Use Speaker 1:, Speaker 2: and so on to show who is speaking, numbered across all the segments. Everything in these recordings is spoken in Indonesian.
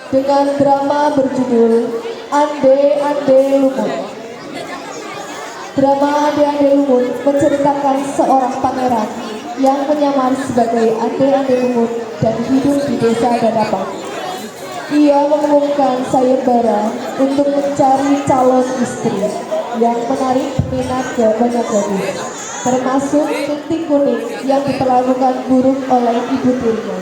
Speaker 1: dengan drama berjudul Ande Ande Lumut. Drama Ande Ande Lumut menceritakan seorang pangeran yang menyamar sebagai Ande Ande Lumut dan hidup di desa Dadapan. Ia mengumumkan sayembara untuk mencari calon istri yang menarik minat banyak gadis, termasuk Kenting Kuning yang diperlakukan buruk oleh ibu tirinya.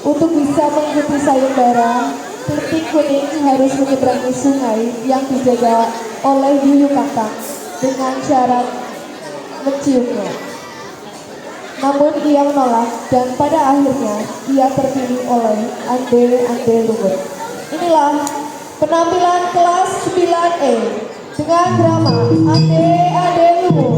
Speaker 1: Untuk bisa mengikuti sayembara, Kenting Kuning harus menyeberangi sungai yang dijaga oleh Yuyu Kakang dengan syarat menciumnya. Namun ia menolak dan pada akhirnya ia terpilih oleh Ande Ande Lumut. Inilah penampilan kelas 9E dengan drama Ande Ande Lumut.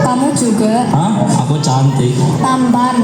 Speaker 2: Kamu juga.
Speaker 3: Hah? Aku cantik.
Speaker 2: Tampan.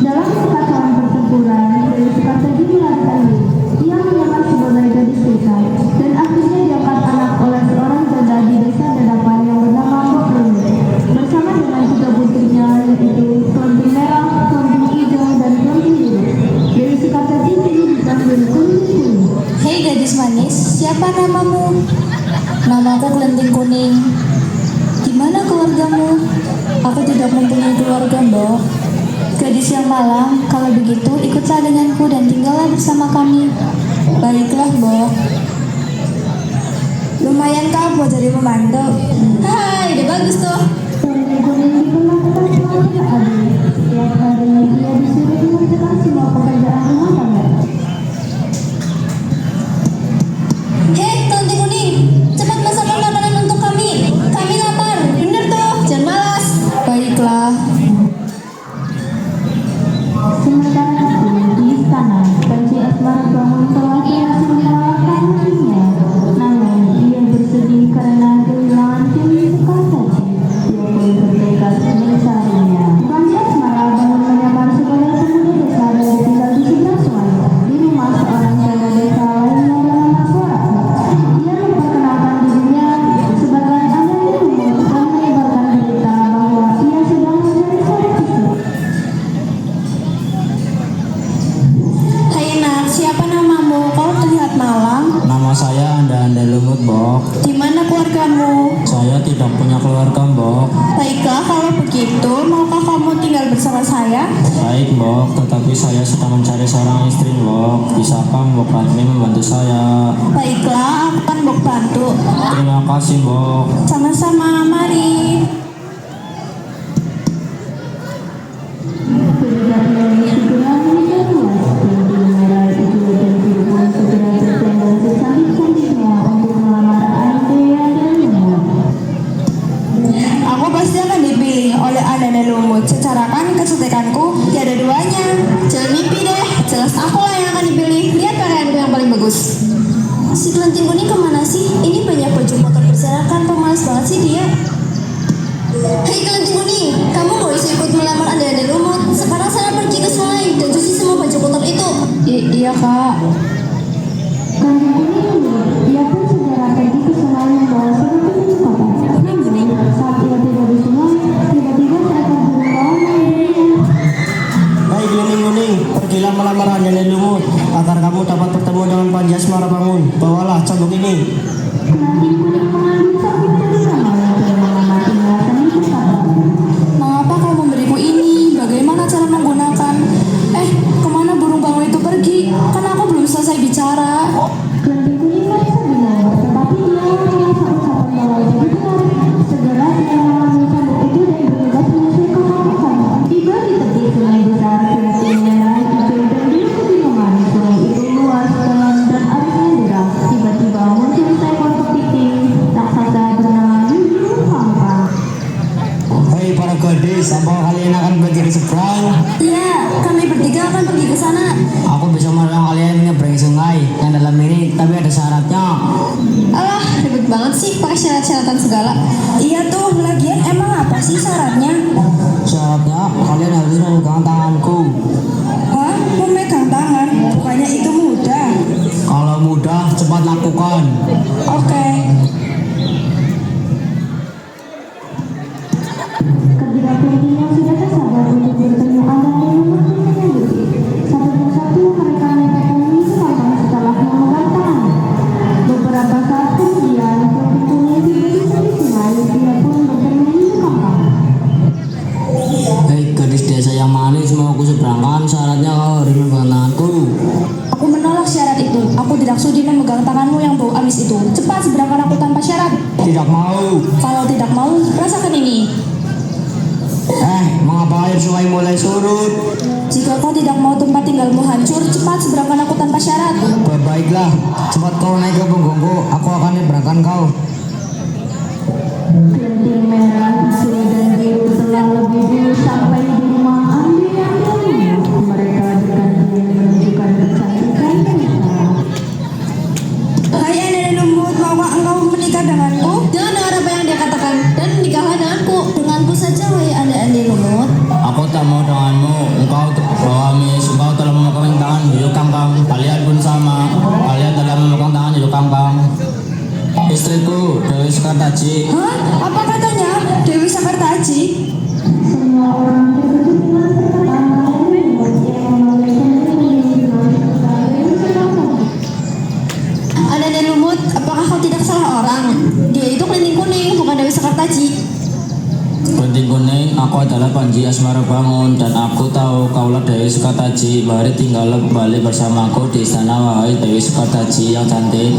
Speaker 4: Dalam kekacauan pertempuran, Dewi Sukartaji melarikan diri. Ia menyamar sebagai gadis desa dan akhirnya diangkat anak oleh seorang janda di desa Dadapan yang bernama Mbok Lumut. Bersama dengan tiga putrinya yaitu Kelenting Merah, Kelenting Hijau, dan Kelenting Biru. Dewi Sukartaji kini dipanggil Kelenting Kuning.
Speaker 2: Hei gadis manis, siapa namamu? Namaku Kelenting Kuning. Di mana keluargamu? Aku tidak mempunyai keluarga, Mbok. Gadis yang malang, kalau begitu ikutlah denganku dan tinggallah bersama kami. Baiklah, Mbok. Lumayankah buat jadi pembantu? Hai, udah bagus tuh.
Speaker 4: Kelenting Kuning diperlakukan sebagai adil. Setiap hari ia disuruh mengerjakan semua pekerjaan rumah tangga.
Speaker 2: Hei, Kelenting Kuning, cepat masakkan makanan untuk kami. Kami lapar. Bener tuh, jangan malas. Baiklah.
Speaker 4: Sementara itu, di istana, Panji Asmara bangun telah berhasil mengalahkan musuhnya. Namun, ia bersedih karena kehilangan Dewi Sukartaji. Dia pun bertekad mencarinya. Panji Asmara bangun menyamar sebagai pemuda desa dan tinggal di seberang sungai, di rumah seorang janda desa lainnya bernama Goraki. Ia memperkenalkan dirinya sebagai Ande Lumut dan menyebarkan berita bahwa ia sedang mencari seorang istri.
Speaker 2: Hai nak, siapa namamu? Kau terlihat malang.
Speaker 3: Nama saya Ande Lumut, Mbok.
Speaker 2: Di mana keluargamu?
Speaker 3: Saya tidak punya keluarga, Mbok.
Speaker 2: Baiklah, kalau begitu, maukah kamu tinggal bersama saya?
Speaker 3: Baik, Mbok, tetapi tapi saya sedang mencari seorang istri, Mbok. Bisakah Mbok Ratmi membantu saya?
Speaker 2: Baiklah, aku akan Mbok bantu.
Speaker 3: Terima kasih, Mbok.
Speaker 2: Sama-sama, mari.
Speaker 4: Pendekar yang segera menikah luas dan dimengerah itu dan Firman segera bertembak secantik-cantiknya untuk melamar Ande Lumut.
Speaker 2: Aku pasti akan dipilih oleh Ande Lumut. Secara kan kecantikanku tiada duanya. Jangan mimpi deh, jelas aku lah yang akan dipilih. Lihat pakaianku yang paling bagus. Si kelenting kuning kemana sih? Ini banyak baju kotor berserakan, pemalas banget sih dia. Hei kelenting kuning, kamu mau ikut melamar Ande Lumut? Sekarang saya pergi ke sungai dan cuci semua baju kotor itu. Iya kak.
Speaker 4: Kanjeng Kuning, ia pun segera pergi ke sungai membawa seperti penyukapan. Namun, saat ia tiba di sungai, tiba-tiba seekor burung bawang menghampirinya.
Speaker 5: Hai kuning, pergilah melamar Ande Lumut agar kamu dapat bertemu dengan Panji Asmara Bangun. Bawalah cambuk ini.
Speaker 4: Kelenting Kuning mengambil sabuk dari tangannya dan mengamatinya sambil berkata,
Speaker 2: Mengapa kau memberiku ini? Bagaimana cara menggunakan? Kemana burung bawang itu pergi? Kan aku belum selesai bicara.
Speaker 4: Kelenting Kuning merasa bingung, tetapi dia melihat sabuk-sabuk bawang jadi benar. Segera dia mengambil sabuk itu dan bergegas menyusuri ke kawasannya. Tiba di tepi sungai besar, kelenting merah hijau dan dia kebingungan. Sungai itu luas, dalam dan airnya deras. Tiba-tiba muncul seekor kepiting raksasa bernama Yuyu Pampa.
Speaker 5: Hai para gadis, apa kalian akan pergi ke seberang?
Speaker 2: Iya, kami bertiga akan pergi ke sana.
Speaker 5: Aku bisa menolong kalian menyeberangi sungai yang dalam ini, tapi ada syaratnya.
Speaker 2: Alah, ribet banget sih pakai syarat-syaratan segala. Iya tuh, lagian emang apa sih syaratnya?
Speaker 5: Syaratnya kalian harus memegang tanganku.
Speaker 2: Hah? Memegang tangan? Bukannya itu mudah.
Speaker 5: Kalau mudah, cepat lakukan.
Speaker 2: Oke.
Speaker 4: Ketiga kelenting yang sudah tak sabar untuk bertemu Ande Lumut pun menyambut. Satu persatu mereka memegangi sepasang setelah memegang tangan. Beberapa saat kemudian, kelenting kuning tiba di tepi sungai. Dia pun bertemu Yuyu Pampa.
Speaker 5: Hei gadis desa yang manis, mau aku seberangkan, syaratnya kau harus memegang tanganku.
Speaker 2: Aku menolak syarat itu. Aku tidak sudi memegang tanganmu yang bau amis itu. Cepat seberangkan aku tanpa syarat.
Speaker 5: Tidak mau.
Speaker 2: Kalau tidak mau, rasakan ini.
Speaker 5: Mengapa air sungai mulai surut?
Speaker 2: Jika kau tidak mau tempat tinggalmu hancur, cepat seberangkan aku tanpa syarat.
Speaker 5: Baiklah, cepat kau naik ke punggungku, aku akan menyeberangkan kau.
Speaker 4: Kelenting merah, hijau dan biru telah lebih dulu sampai di rumah Ande Lumut. Mereka bergantian menunjukkan kecantikan mereka.
Speaker 2: Hai Ande Lumut, maukah engkau menikah denganku? Jangan dengar apa yang dia katakan dan menikahlah denganku. Denganku saja, wahai Ande Lumut.
Speaker 3: Aku tak mau denganmu. Engkau amis. Engkau telah memegang tangan Yuyu Kangkang. Kalian pun sama. Kalian telah memegang tangan Yuyu Kangkang. Istriku Dewi Sekartaji.
Speaker 2: Hah? Apa katanya? Dewi Sakartaji?
Speaker 4: Semua orang terkejut dengan perkataan Ande Lumut yang menolehkan diri dengan perkataan Dewi Sekartaji.
Speaker 2: Ande Lumut, apakah kau tidak salah orang? Dia itu kelenting kuning, bukan Dewi Sakartaji.
Speaker 3: Kelenting kuning, aku adalah Panji Asmara Bangun dan aku tahu kaulah Dewi Sekartaji. Mari tinggallah kembali bersamaku di istana, wahai Dewi Sekartaji yang cantik.